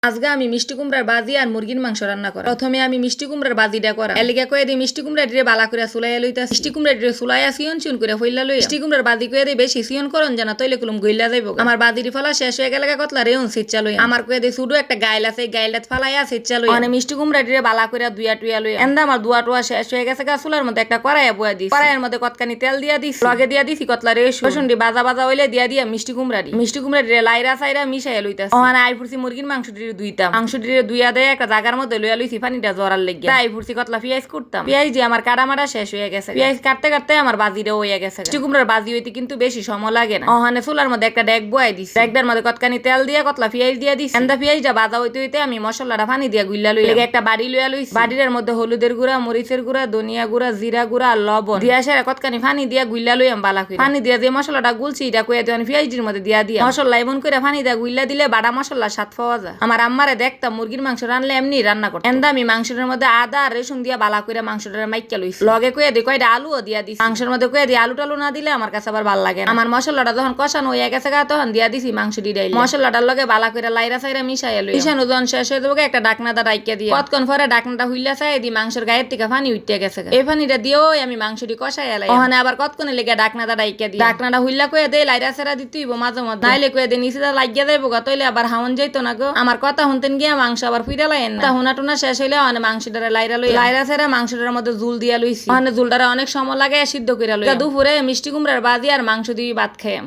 আজকে আমি মিষ্টি কুমড়ার বাজি আর মুরগির মাংস রান্না করা। প্রথমে আমি মিষ্টি কুমড়ার বাজিটা করা এলিকা কয়ে দিই মিষ্টি কুমড়া দিয়ে বালা করে চুলাই লইতা মিষ্টি কুমড়া দিয়ে চুলাই সিয়ন সিয়ন করে ফইলা লই মিষ্টি কুমড়ার বাজি কয়ে দিই বেশি সিয়ন করন জানা তৈলে কুলুম গইলা যাইব আমার বাজির ফলা শেষ হয়ে গেলে কতলা রেউন সিচ্চা লই আমার কয়ে দিই শুধু একটা গাইল আছে গাইলটা ফালাইয়া সিচ্চা লই মানে মিষ্টি কুমড়া দিয়ে বালা করে দুয়া টুয়া লই এন্দা আমার দুয়া টুয়া শেষ হয়ে গেছে গা চুলার মধ্যে একটা কড়াইয়া বুয়া দিই কড়াইয়ের মধ্যে কতখানি তেল দিয়া দিস লগে দিয়া দিছি কতলা রে রসুন দি বাজা বাজা হইলে দিয়া মিষ্টি কুমড়া দিয়ে লাইরা সাইরা মিশাইয়া লইতাছি ওখানে আই ফুরছি মুরগির মাংস দিয়ে দুইতাম মাংস দিয়ে দুইয়া দেয় একটা জায়গার মধ্যে লইয়া লইছি পানিটা জরার লেগে তাই ফুরছি কতলা পিঁয়াজ করতাম পিঁয়াজ দিয়ে আমার কাটা মারা শেষ হয়ে গেছে পিঁয়াজ কাটতে কাটতে আমার বাজিটা হয়ে গেছে মিষ্টি কুমড়ার বাজি হইতে কিন্তু বেশি সময় লাগে না ওখানে চুলার মধ্যে একটা ডেক বয়াই দিছি ডেকটার মধ্যে কতখানি তেল দিয়ে কতলা পিঁয়াজ দিয়ে দিছি এন্দা পিঁয়াজটা বাজা হইতে হইতে আমি মশলাটা পানি দিয়া গুইলা লই একটা বাড়ি লইয়া লইছি বাড়ির মধ্যে হলুদের গুঁড়া মরিচের গুঁড়া ধনিয়া গুঁড়া জিরা গুঁড়া আর লবণ দিয়া সেরা কতখানি পানি দিয়া গুইলা লই আমি বালা করে পানি দিয়া যে মশলাটা গুলছি এটা কইয়া দিয়ে পিঁয়াজের মধ্যে দিয়া মশলা এমন করে পানি দিয়া গুইলা দিলে বাড়া মশলা স্বাদ পাওয়া যায় আমার আম্মারে দেখতাম মুরগির মাংস রানলে এমনি রান্না করতে এন্দা আমি মাংসের মধ্যে আদা আর রসুন দিয়া বালা করে মাংসটা মাইকা লইছি লগে কইয়া দি কয়টা আলুও দিয়া দিছি মাংসের মধ্যে কইয়া দি আলু টালু না দিলে আমার কাছে আবার ভালো লাগে না আমার মশলাটা যখন কষানো হয়ে গেছে গা তখন দিয়া দিছি মাংস ডিডাইল মশলাটার লগে বালা করে লাইরা সাইরা মিশাইয়া লই মিশানো যখন শেষ হয়ে যাবে একটা ডাকনাটা ডাইকা দিয়া কতক্ষণ পরে ডাকনাটা হুইলা চাই দি মাংসের গায়ের থেকে পানি উঠতে গেছে এই পানিটা দিয়েও আমি মাংসটি কষাইয়া লাই ওখানে আবার কতক্ষণে লেগে ডাকনাটা ডাইকা দি ডাকনাটা হুইলা কইয়া দে লাইরা সাইরা দিতেইব মাঝে মধ্যে নাইলে কইয়া দে নিচে লাগিয়া যাইব গা তইলে আবার হাওন যাইতো না গো আমার কথা শুনতেন গিয়া মাংস আবার ফিরা লাইন না হুনা টুনা শেষ হইলে মানে মাংসটারে লাইরা সেরা মাংসটার মধ্যে জুল দিয়া লইছি মানে জুলটারে অনেক সময় লাগে সিদ্ধ কইরা লই দুপুরে মিষ্টি কুমড়ার বাজি আর মাংস দিয়ে ভাত খাই।